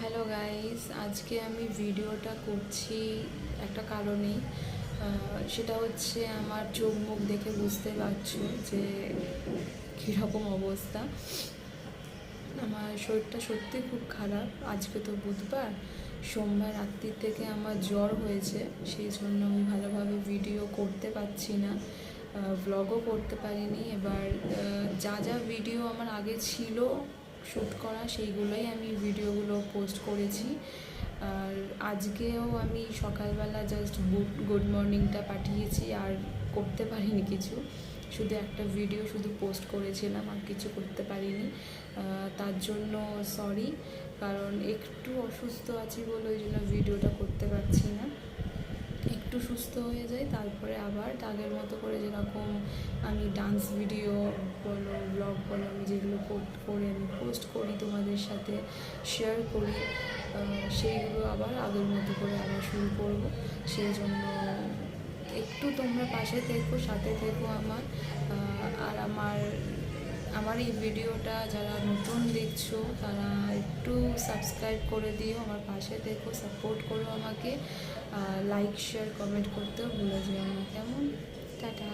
Hello guys, আজকে আমি ভিডিওটা করছি একটা কারণেই। সেটা হচ্ছে আমার চোখ মুখ দেখে বুঝতে পারছো যে কীরকম অবস্থা। আমার শরীরটা সত্যি খুব খারাপ। আজকে তো বুধবার, সোমবার রাত্রি থেকে আমার জ্বর হয়েছে, সেই জন্য আমি ভালোভাবে ভিডিও করতে পারছি না, ব্লগও করতে পারিনি। এবার যা যা ভিডিও আমার আগে ছিল শ্যুট করা, সেইগুলোই আমি ভিডিওগুলো পোস্ট করেছি। আর আজকেও আমি সকালবেলা জাস্ট গুড মর্নিংটা পাঠিয়েছি, আর করতে পারিনি কিছু, শুধু একটা ভিডিও শুধু পোস্ট করেছিলাম, আর কিছু করতে পারিনি। তার জন্য সরি, কারণ একটু অসুস্থ আছি বলে ওই জন্য ভিডিওটা করতে পারছি না। একটু সুস্থ হয়ে যাই, তারপরে আবার আগের মতো করে যেরকম আমি ডান্স ভিডিও বলো, ব্লগ বলো, আমি যেগুলো করে আমি পোস্ট করি, তোমাদের সাথে শেয়ার করি, সেইগুলো আবার আগের মতো করে আবার শুরু করব। সেই জন্য একটু তোমরা পাশে থেকো, সাথে থেকো আমার। আর আমার এই ভিডিওটা যারা নতুন দেখছো তারা একটু সাবস্ক্রাইব করে দিও, আমার পাশে থেকো, সাপোর্ট করো আমাকে। লাইক শেয়ার কমেন্ট করতেও ভুলে যেও না, কেমন? টাটা।